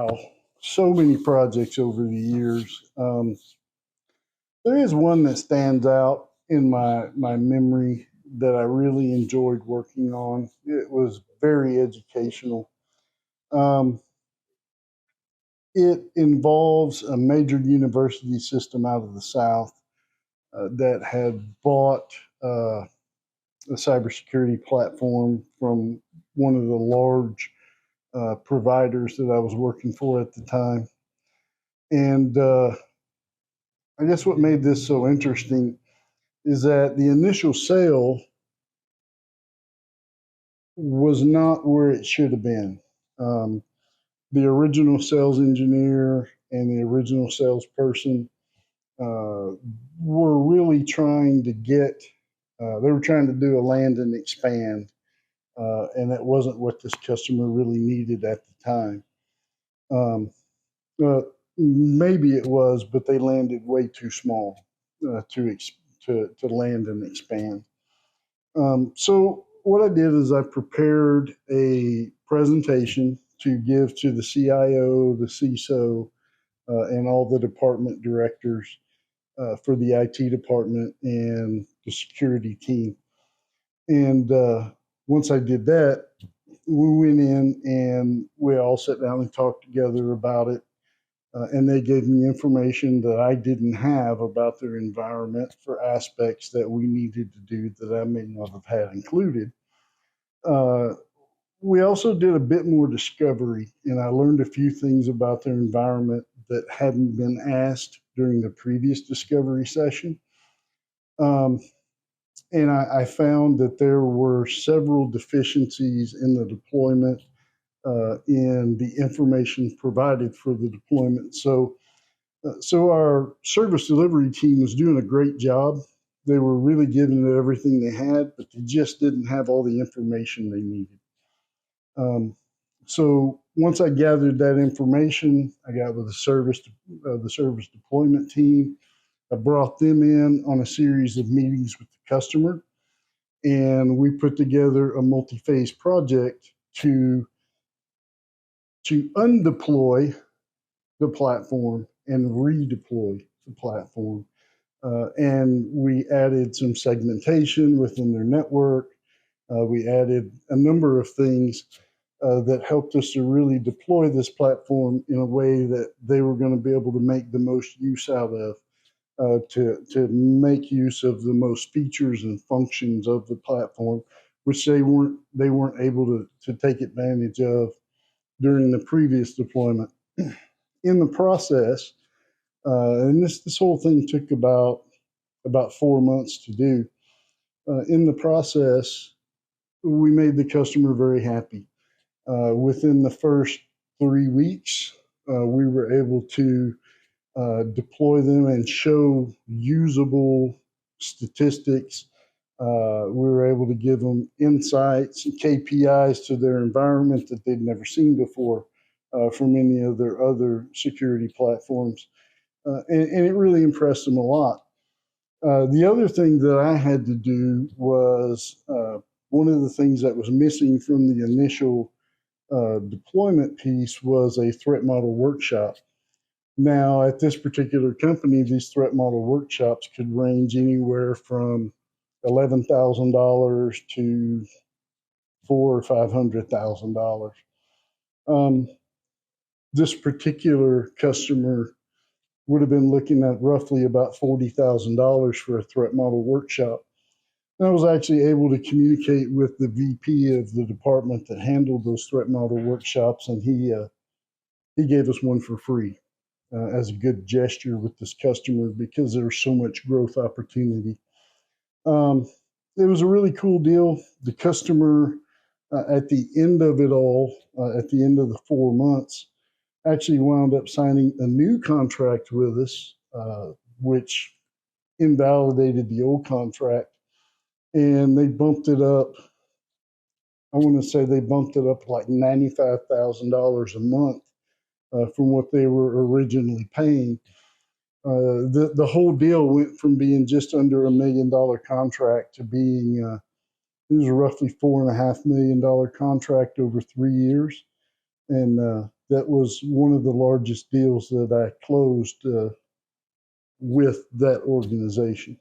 Wow, so many projects over the years. There is one that stands out in my memory that I really enjoyed working on. It was very educational. Um, it involves a major university system out of the South that had bought a cybersecurity platform from one of the large providers that I was working for at the time. And I guess what made this so interesting is that the initial sale was not where it should have been. Um, the original sales engineer and the original salesperson uh, were really trying to get, they were trying to do a land and expand, and that wasn't what this customer really needed at the time. Um, Maybe it was, but they landed way too small to land and expand. So what I did is I prepared a presentation to give to the CIO, the CISO, and all the department directors for the IT department and the security team. And once I did that, we went in and we all sat down and talked together about it. And they gave me information that I didn't have about their environment for aspects that we needed to do that I may not have had included. Uh, we also did a bit more discovery, and I learned a few things about their environment that hadn't been asked during the previous discovery session. Um, and I found that there were several deficiencies in the deployment, in the information provided for the deployment. So our service delivery team was doing a great job. They were really giving it everything they had, but they just didn't have all the information they needed. Um, so once I gathered that information, I got with the service deployment team. I brought them in on a series of meetings with the customer, and we put together a multi-phase project to undeploy the platform and redeploy the platform. And we added some segmentation within their network. We added a number of things that helped us to really deploy this platform in a way that they were going to be able to make the most use out of, to make use of the most features and functions of the platform, which they weren't able to take advantage of during the previous deployment. In the process, and this whole thing took about 4 months to do. In the process, we made the customer very happy. Within the first 3 weeks, we were able to deploy them and show usable statistics. We were able to give them insights and KPIs to their environment that they'd never seen before from any of their other security platforms. And it really impressed them a lot. The other thing that I had to do was one of the things that was missing from the initial deployment piece was a threat model workshop. Now, at this particular company, these threat model workshops could range anywhere from $11,000 to four or $500,000. Um, this particular customer would have been looking at roughly about $40,000 for a threat model workshop. And I was actually able to communicate with the VP of the department that handled those threat model workshops, and he gave us one for free as a good gesture with this customer because there's so much growth opportunity. Um, it was a really cool deal. The customer, at the end of it all, at the end of the 4 months, actually wound up signing a new contract with us, which invalidated the old contract. And they bumped it up. I want to say they bumped it up like $95,000 a month from what they were originally paying. The whole deal went from being just under $1 million contract to being it was a roughly $4.5 million contract over 3 years, and that was one of the largest deals that I closed with that organization.